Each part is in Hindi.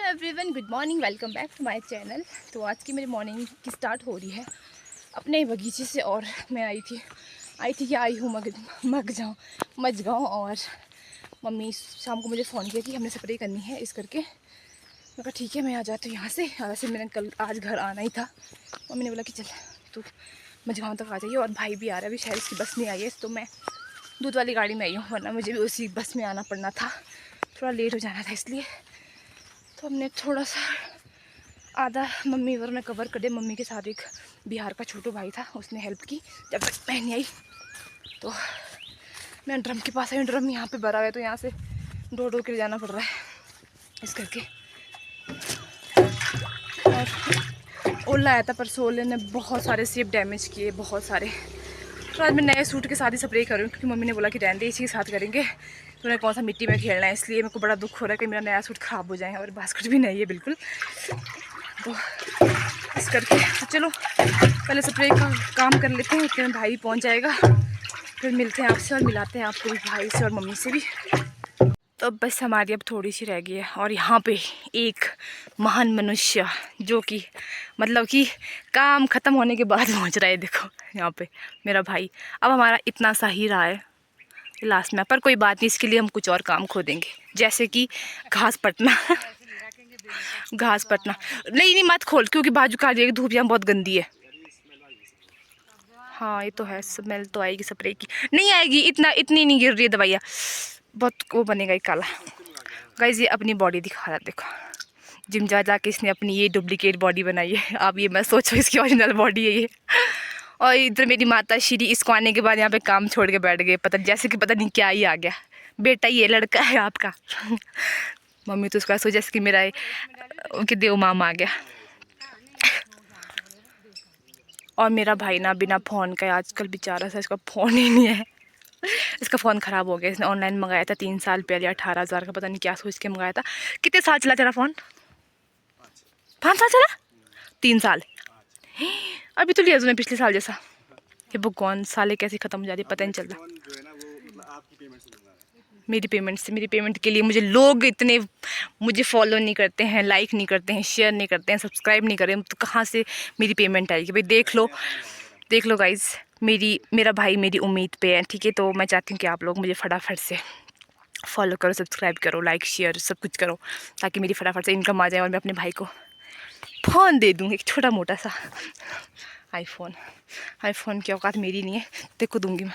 Everyone, good morning, welcome back to my channel. तो आज की मेरी मॉर्निंग की स्टार्ट हो रही है अपने बगीचे से। और मैं आई हूँ मजगाँव। और मम्मी शाम को मुझे फ़ोन किया कि हमने स्प्रे करनी है इस करके। मैं कहा ठीक है, मैं आ जाती हूँ यहाँ से। वैसे मैंने आज घर आना ही था। मम्मी ने बोला कि चल तू मजगाँव तक आ जाइए, और भाई भी आ रहा है। अभी शायद इसकी बस नहीं आई है, तो मैं दूध वाली गाड़ी में आई हूँ, वरना मुझे भी उसी बस में आना पड़ना था। थोड़ा लेट हो जाना था इसलिए। तो हमने थोड़ा सा आधा मम्मी और ने कवर कर दिया। मम्मी के साथ एक बिहार का छोटू भाई था, उसने हेल्प की जब तक मैं नहीं आई। तो मैं ड्रम के पास आई। ड्रम यहाँ पे भरा हुआ है, तो यहाँ से दौड़ के जाना पड़ रहा है इस करके। और ओला आया था परसों, ओले ने बहुत सारे सेब डैमेज किए, बहुत सारे। तो आज मैं नए सूट के साथ ही स्प्रे कर रही हूँ, क्योंकि मम्मी ने बोला कि रहने दे, इसी के साथ करेंगे। तो उन्हें कौन सा मिट्टी में खेलना है, इसलिए मेरे को बड़ा दुख हो रहा है कि मेरा नया सूट ख़राब हो जाए। और बास्केट भी नहीं है बिल्कुल, तो इस करके तो चलो पहले स्प्रे का काम कर लेते हैं, फिर भाई पहुंच जाएगा। फिर मिलते हैं आपसे और मिलाते हैं आपको भी भाई से और मम्मी से भी। तो बस हमारी अब थोड़ी सी रह गई है। और यहाँ पे एक महान मनुष्य, जो कि मतलब कि काम ख़त्म होने के बाद पहुँच रहा है। देखो यहाँ पे मेरा भाई। अब हमारा इतना सा ही रहा है लास्ट में, पर कोई बात नहीं, इसके लिए हम कुछ और काम खो देंगे, जैसे कि घास पटना। घास पटना नहीं मत खोल, क्योंकि बाजू का आएगी धूप यहाँ बहुत गंदी है। हाँ ये तो है, स्मेल तो आएगी स्प्रे की। नहीं आएगी, इतनी नहीं गिर रही है दवाइयाँ, बहुत वो बनेगा ये काला। गाइस ये अपनी बॉडी दिखा रहा है, देखो जिम जा के इसने अपनी ये डुप्लीकेट बॉडी बनाई है। आप ये मैं सोचो इसकी ओरिजिनल बॉडी है ये। और इधर मेरी माता श्री, इसको आने के बाद यहाँ पे काम छोड़ के बैठ गए, जैसे कि पता नहीं क्या ही आ गया। बेटा ये लड़का है आपका। मम्मी तो उसका सोचा जैसे कि मेरा उनके देव मामा आ गया। और मेरा भाई ना बिना फ़ोन का आजकल बेचारा सा, इसका फ़ोन ही नहीं है। इसका फ़ोन ख़राब हो गया। इसने ऑनलाइन मंगाया था 3 साल पहले, 18,000 का, पता नहीं क्या सोच के मंगाया था। कितने साल चला तेरा फ़ोन? 5 साल चला? 3 साल अभी तो लिया तूने पिछले साल जैसा। ये भगवान, साले कैसे ख़त्म हो जाती है पता नहीं चलता। मेरी पेमेंट के लिए मुझे लोग इतने मुझे फॉलो नहीं करते हैं, लाइक नहीं करते हैं, शेयर नहीं करते हैं, सब्सक्राइब नहीं करते हैं, तो कहाँ से मेरी पेमेंट आएगी भाई? देख लो गाइज, मेरा भाई मेरी उम्मीद पे है, ठीक है। तो मैं चाहती हूँ कि आप लोग मुझे फटाफट से फॉलो करो, सब्सक्राइब करो, लाइक शेयर सब कुछ करो, ताकि मेरी फटाफट से इनकम आ जाए और मैं अपने भाई को फ़ोन दे दूँ, एक छोटा मोटा सा आईफोन की औकात मेरी नहीं है, देखो दूंगी मैं।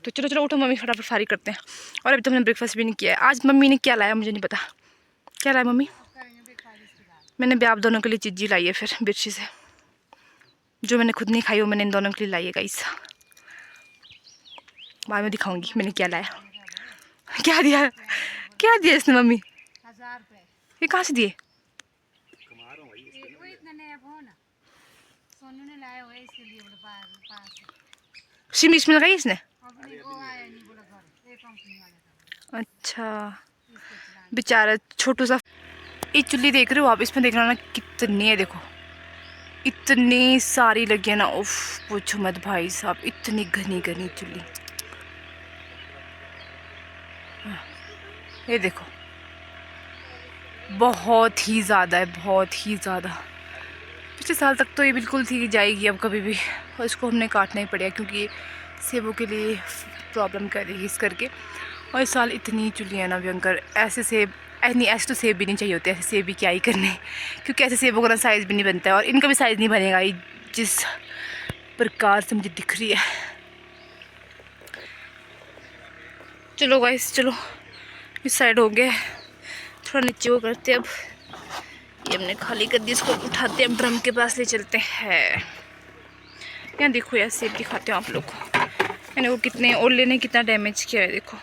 तो चलो उठो मम्मी, फटाफट फारिग करते हैं। और अभी तो हमने ब्रेकफास्ट भी नहीं किया है। आज मम्मी ने क्या लाया मुझे नहीं पता, क्या लाया मम्मी? मैंने भी आप दोनों के लिए चीज़ी लाई है, फिर बिरछी से, जो मैंने खुद नहीं खाई वो मैंने इन दोनों के लिए लाई है गाइस। बाद में दिखाऊंगी मैंने क्या लाया। क्या दिया इसने मम्मी? 1000 रुपए। ये कहाँ से दिए? सोनू ने लाया हुआ है इसके लिए, बोले पास सिम इसमें लगाई इसने? अपने वो आया नहीं, बोला घर एक कंपनी वाला था। अच्छा बेचारा छोटू सा। ये चुल्ली देख रहे हो आप, इसमें देखना ना कितनी है, देखो इतनी सारी लगी है ना, उफ पूछो मत भाई साहब, इतनी घनी चुल्ली। ये देखो बहुत ही ज़्यादा है, बहुत ही ज़्यादा। पिछले साल तक तो ये बिल्कुल थी जाएगी अब कभी भी, और इसको हमने काटना ही पड़ेगा क्योंकि सेबों के लिए प्रॉब्लम कर रही है इस करके। और इस साल इतनी चुल्लियाँ है ना भयंकर, ऐसे तो सेब भी नहीं चाहिए होते, ऐसे सेब भी क्या ही करने, क्योंकि ऐसे सेबों का ना साइज़ भी नहीं बनता है, और इनका भी साइज़ नहीं बनेगा ये जिस प्रकार से मुझे दिख रही है। चलो गाइस चलो, इस साइड हो गया, थोड़ा नीचे वो करते अब। ये हमने खाली कर दी, इसको उठाते हैं, अब ड्रम के पास ले चलते हैं। यहाँ देखो यार, सेब दिखाते हैं आप लोग को। मैंने वो कितने ओले ने कितना डैमेज किया है, देखो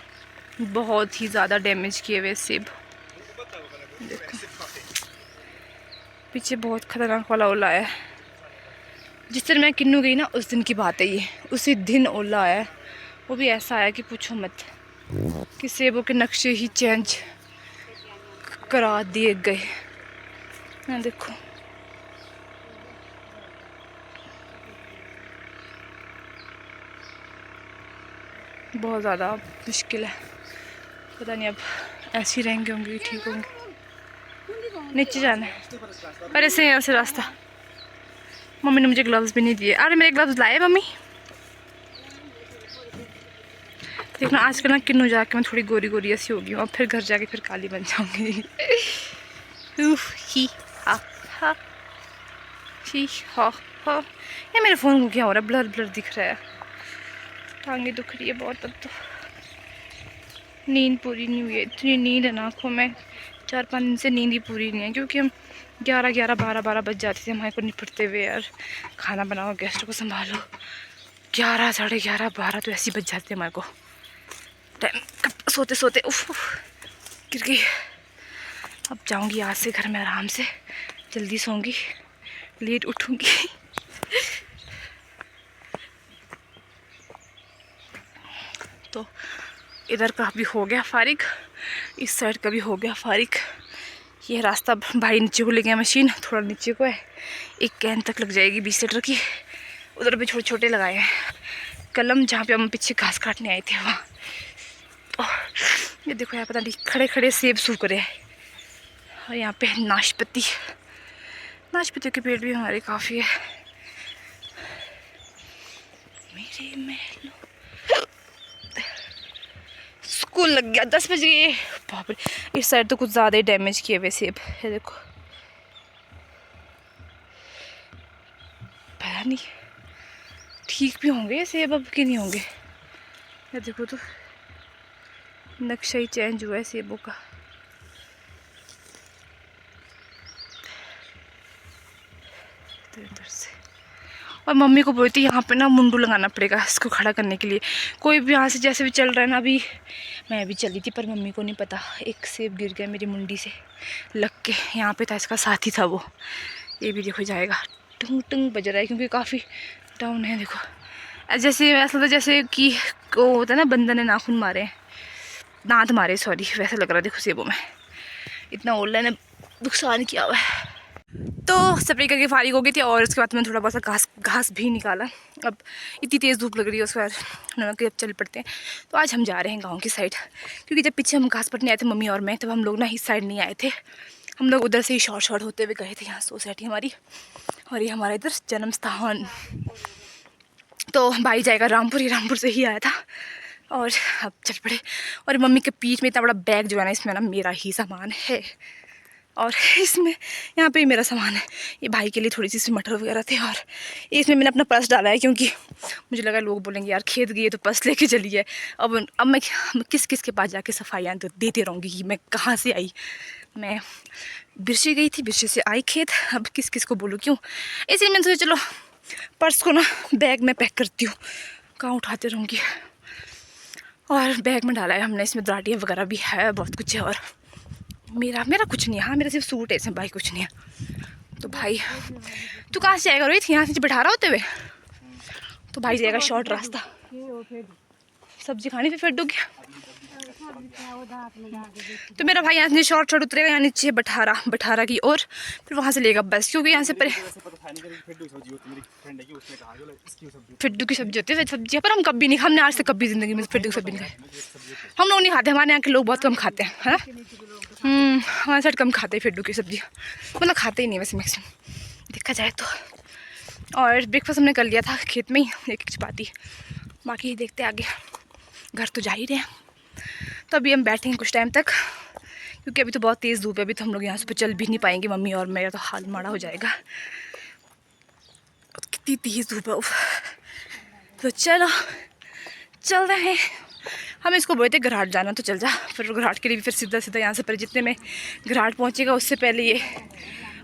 बहुत ही ज़्यादा डैमेज किए हुए सेब। देखो पीछे बहुत खतरनाक वाला ओला है। जिस दिन मैं किन्नू गई ना, उस दिन की बात है ये, उसी दिन ओला आया। वो भी ऐसा आया कि पूछो मत, कि सेबों के नक्शे ही चेंज करा दिए गए। हाँ देखो बहुत ज़्यादा मुश्किल है, पता नहीं अब ऐसे ही रहेंगे होंगे ठीक होंगे। नीचे जाना है पर ऐसे है वैसे रास्ता। मम्मी ने मुझे ग्लव्स भी नहीं दिए। अरे मेरे ग्लव्स लाए मम्मी। देखना आजकल ना किन्नू जाके मैं थोड़ी गोरी गोरी ऐसी होगी और फिर घर जाके फिर काली बन जाऊंगी। उफ, ही हा हा ही हा हा। ये मेरे फ़ोन को क्या हो रहा है, ब्लर ब्लर दिख रहा है। टांगे दुख रही है बहुत। अब तो नींद पूरी नहीं हुई है, इतनी नींद है ना आँखों में। 4-5 दिन से नींद ही पूरी नहीं है क्योंकि हम 11-11, 12-12 बज जाते थे हमारे को निपटते हुए। यार खाना बनाओ, गेस्ट को संभालो, 11, साढ़े 11, 12 तो ऐसे ही बज जाते हमारे को। टाइम कब सोते सोते उफ गिर गई। अब जाऊंगी आज से घर में आराम से, जल्दी सोऊंगी, लेट उठूंगी। तो इधर का भी हो गया फारिग, इस साइड का भी हो गया फारिग। ये रास्ता भाई नीचे को ले गया, मशीन थोड़ा नीचे को है, 1 कैन तक लग जाएगी 20 लीटर की। उधर भी छोटे छोटे लगाए हैं कलम, जहाँ पे हम पीछे घास काटने आए थे वहाँ। तो ये देखो यार, पता नहीं खड़े खड़े सेब सूख रहे हैं। और यहाँ पे नाशपाती, नाशपाती के पेड़ भी हमारे काफ़ी है। मेरे महलों स्कूल लग गया, 10 बज गए। बाप रे, इस साइड तो कुछ ज़्यादा ही डैमेज किए हुए सेब है। देखो पता नहीं ठीक भी होंगे ये सेब अब कि नहीं होंगे। ये देखो तो नक्शा ही चेंज हुआ है सेबों का। तो इधर से और मम्मी को बोलती यहाँ पे ना मुंडू लगाना पड़ेगा इसको खड़ा करने के लिए। कोई भी यहाँ से जैसे भी चल रहा है ना, अभी मैं भी चली थी पर मम्मी को नहीं पता, एक सेब गिर गया मेरी मुंडी से लग के। यहाँ पे था इसका साथी था वो। ये भी देखो जाएगा, टुंग टुंग बज रहा है क्योंकि काफ़ी डाउन है। देखो जैसे ऐसा लगता जैसे कि वो होता है ना, बंदर ने नाखून मारे, दांत मारे सॉरी, वैसा लग रहा है। देखो सेबों में इतना ओला ने नुकसान किया हुआ है। तो स्प्रे करके फारिग हो गई थी और उसके बाद मैंने थोड़ा बहुत घास भी निकाला। अब इतनी तेज़ धूप लग रही है, उसके बाद उन्होंने कहा अब चल पड़ते हैं। तो आज हम जा रहे हैं गांव की साइड, क्योंकि जब पीछे हम घास पटने आए थे मम्मी और मैं, तब हम लोग ना इस साइड नहीं आए थे, हम लोग उधर से ही शॉर्ट होते हुए गए थे। यहाँ सोसाइटी हमारी और ये हमारा इधर जन्म स्थान। तो भाई जाएगा रामपुर, ये रामपुर से ही आया था और अब चल पड़े। और मम्मी के पीठ में इतना बड़ा बैग जो है ना, इसमें ना मेरा ही सामान है और इसमें यहाँ पे मेरा सामान है। ये भाई के लिए थोड़ी सी मटर वगैरह थे और इसमें मैंने अपना पर्स डाला है क्योंकि मुझे लगा लोग बोलेंगे यार खेत गई है तो पर्स लेके चली है। अब मैं किस किस के पास जाके सफाइयाँ तो देते रहूँगी कि मैं कहाँ से आई। मैं बिरसे गई थी, बिरसे से आई खेत, अब किस किस को बोलूँ क्यों। इसलिए मैंने सोचा चलो पर्स को ना बैग में पैक करती हूँ, कहाँ उठाते रहूँगी। और बैग में डाला है हमने, इसमें दराटियाँ वगैरह भी है, बहुत कुछ है। और मेरा कुछ नहीं है, हाँ मेरा सिर्फ सूट है इसमें, भाई कुछ नहीं है। तो भाई तू कहाँ से आएगा रोहित, यहाँ से बैठा रहा होते हुए? तो भाई जाएगा शॉर्ट रास्ता, सब्जी खानी फिर डूब गया। तो मेरा भाई यहाँ से शॉर्ट उतरेगा, यहाँ नीचे बठारा की ओर, फिर वहाँ से लेगा बस, क्योंकि यहाँ से फिड्डू की सब्जी होती है सब्जी, पर हम कभी नहीं, हमने आज से कभी जिंदगी में फिड्डू की सब्जी नहीं खाई। हम लोग नहीं खाते, हमारे यहाँ के लोग बहुत कम खाते हैं, है ना। हमारे साइड कम खाते हैं फिड्डू की सब्जी, मतलब खाते ही नहीं वैसे मैक्सिमम देखा जाए तो। और ब्रेकफास्ट हमने कर लिया था खेत में ही, एक चपाती, बाकी देखते आगे, घर तो जा ही रहे हैं। तो अभी हम बैठेंगे कुछ टाइम तक, क्योंकि अभी तो बहुत तेज़ धूप है, अभी तो हम लोग यहाँ से चल भी नहीं पाएंगे, मम्मी और मेरा तो हाल माड़ा हो जाएगा, कितनी तेज़ धूप है। तो चलो चल रहे हैं हम। इसको बोलते घराट जाना, तो चल जा, फिर घराट के लिए भी फिर सीधा सीधा यहाँ से, पर जितने में घराट पहुँचेगा उससे पहले ये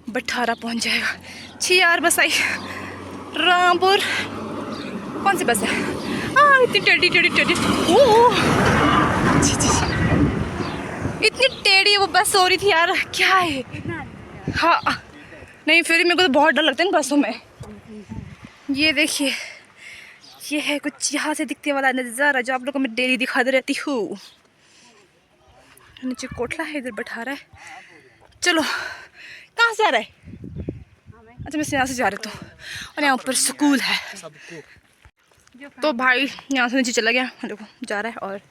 बठारा पहुँच जाएगा। 6 यार बस आई रामपुर, कौन सी बस है? हाँ इतनी टेढ़ी इतनी टेढ़ी वो बस हो रही थी यार, क्या है। हाँ नहीं फिर मेरे को तो बहुत डर लगता है इन बसों में। ये देखिए ये है कुछ यहाँ से दिखने वाला नज़ारा जो आप लोगों को मैं डेली दिखाती रहती हूँ। नीचे कोटला है, इधर बैठा रहा है। चलो कहाँ से आ रहा है? अच्छा मैं यहाँ से जा रही हूँ और यहाँ ऊपर स्कूल है। तो भाई यहाँ से नीचे चला गया, देखो जा रहा है, और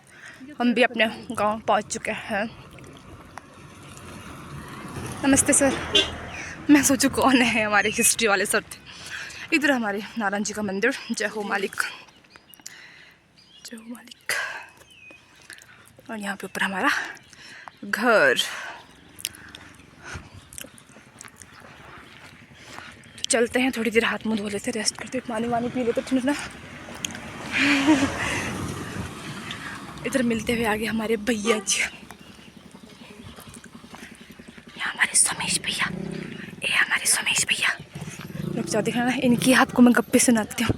हम भी अपने गांव पहुँच चुके हैं। नमस्ते सर। मैं सोचूं कौन है, हमारे हिस्ट्री वाले सर थे। इधर हमारे नारायण जी का मंदिर। जय हो मालिक, जय हो मालिक। और यहाँ पे ऊपर हमारा घर। तो चलते हैं, थोड़ी देर हाथ मुँह धो लेते, रेस्ट करते, पानी वानी पी लेते ठंडा। इधर मिलते हुए आगे हमारे भैया जी, हमारे सोमेश भैया, ये हमारे सोमेश भैया। रुक जाओ, दिखाना, इनकी आपको मैं गप्पे सुनाती हूँ।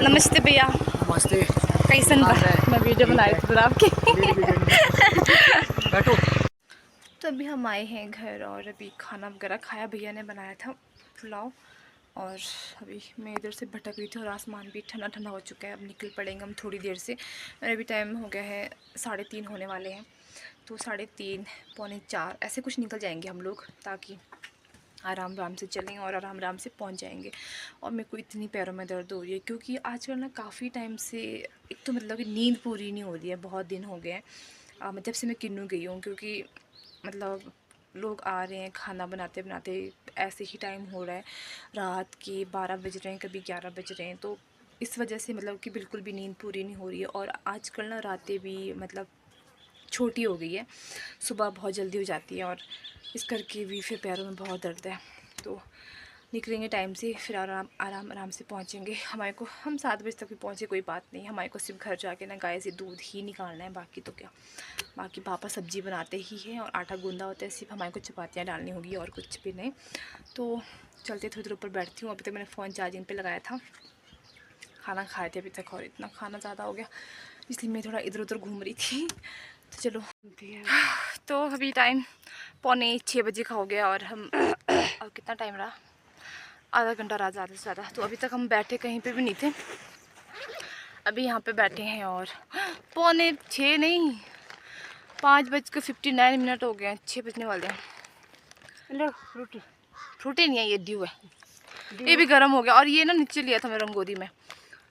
नमस्ते भैया। नमस्ते। कैसन बा? मैं वीडियो बना रही थी आपकी। बैठो। तो अभी हम आए हैं घर और अभी खाना वगैरह खाया, भैया ने बनाया था पुलाव। और अभी मैं इधर से भटक रही थी और आसमान भी ठंडा ठंडा हो चुका है। अब निकल पड़ेंगे हम थोड़ी देर से। और अभी टाइम हो गया है 3:30 होने वाले हैं, तो 3:30 पौने 4 ऐसे कुछ निकल जाएंगे हम लोग, ताकि आराम आराम से चलें और आराम आराम से पहुंच जाएंगे। और मेरे को इतनी पैरों में दर्द हो रही है क्योंकि आजकल ना काफ़ी टाइम से एक तो मतलब कि नींद पूरी नहीं हो रही है, बहुत दिन हो गए हैं जब से मैं किन्नू गई हूँ। क्योंकि मतलब लोग आ रहे हैं, खाना बनाते बनाते ऐसे ही टाइम हो रहा है, रात के 12 बज रहे हैं, कभी 11 बज रहे हैं। तो इस वजह से मतलब कि बिल्कुल भी नींद पूरी नहीं हो रही है। और आजकल ना रातें भी मतलब छोटी हो गई है, सुबह बहुत जल्दी हो जाती है और इस करके भी फिर पैरों में बहुत दर्द है। तो निकलेंगे टाइम से, फिर आराम से पहुंचेंगे। हमारे को, हम 7 बजे तक भी पहुंचे कोई बात नहीं, हमारे को सिर्फ घर जाके ना गाय से दूध ही निकालना है, बाकी तो क्या। बाकी पापा सब्ज़ी बनाते ही हैं और आटा गूंदा होता है, सिर्फ हमारे को चपातियाँ डालनी होगी और कुछ भी नहीं। तो चलते थोड़ी देर ऊपर बैठती हूँ। अभी तक मैंने फ़ोन चार्जिंग पे लगाया था, खाना खाए थे अभी तक और इतना खाना ज़्यादा हो गया, इसलिए मैं थोड़ा इधर उधर घूम रही थी। तो चलो, तो अभी टाइम 5:45 बजे का हो गया और हम अब कितना टाइम रहा, आधा घंटा रहा ज़्यादा से ज़्यादा। तो अभी तक हम बैठे कहीं पे भी नहीं थे, अभी यहाँ पे बैठे हैं और 5:45 नहीं, 5:59 हो गए हैं, 6 बजने वाले हैं। लो रोटी। फ्रूटी नहीं है, ये ड्यू है, ये भी गर्म हो गया। और ये ना नीचे लिया था मैं रंगोली में,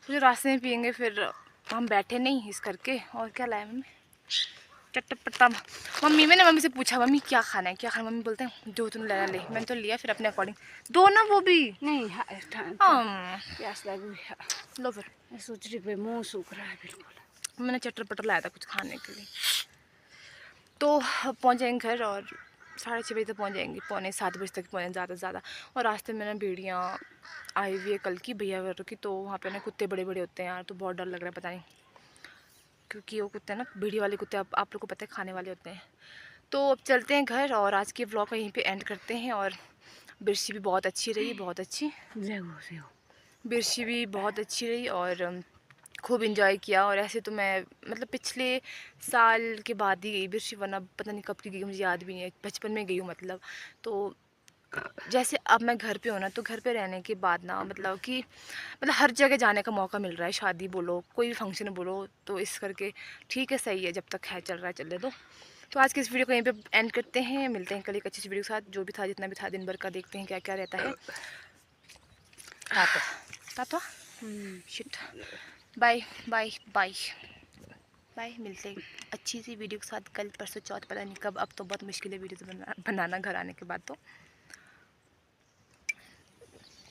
तो जो रास्ते में पियेंगे, फिर हम बैठे नहीं इस करके। और क्या लाया मम्मी, चटपटा। मम्मी से पूछा, मम्मी क्या खाना है, क्या खाना। मम्मी बोलते हैं जो तुमने लेना ले। मैंने तो लिया, फिर अपने अकॉर्डिंग दो ना, वो भी नहीं प्यास लगी है। लो फिर। मैं सोच रही पे मुँह सूख रहा है बिल्कुल। मैंने चटर लाया था कुछ खाने के लिए। तो अब पहुँच जाएंगे घर और 6:30 बजे तक पहुँच जाएंगे, 6:45 बजे तक पहुँचे ज़्यादा से ज़्यादा। और रास्ते में ना भेड़ियाँ आई हुई है कल की, भैया वगैरह की, तो वहाँ पे ना कुत्ते बड़े बड़े होते हैं यार, तो बहुत डर लग रहा है, पता नहीं क्योंकि वो कुत्ते ना, भेड़ी वाले कुत्ते आप लोग को पता है खाने वाले होते हैं। तो अब चलते हैं घर और आज के व्लॉग को यहीं पे एंड करते हैं। और बिरशी भी बहुत अच्छी रही, बहुत अच्छी। बिरशी भी बहुत अच्छी रही और खूब इंजॉय किया। और ऐसे तो मैं मतलब पिछले साल के बाद ही गई बिरशी, वरना पता नहीं कब की गई, मुझे याद भी नहीं है, बचपन में गई हूँ मतलब। तो जैसे अब मैं घर पे हूँ ना, तो घर पे रहने के बाद ना मतलब कि मतलब हर जगह जाने का मौका मिल रहा है, शादी बोलो, कोई भी फंक्शन बोलो, तो इस करके ठीक है, सही है, जब तक है चल रहा है चलने दो। तो आज के इस वीडियो को यहीं पे एंड करते हैं, मिलते हैं कल एक अच्छी सी वीडियो के साथ। जो भी था, जितना भी था दिन भर का, देखते हैं क्या क्या रहता है। तातो शिट, बाय बाय बाय बाय। मिलते हैं अच्छी सी वीडियो के साथ कल परसों चौथ, पता नहीं कब। अब तो बहुत मुश्किल है वीडियो बनाना घर आने के बाद तो।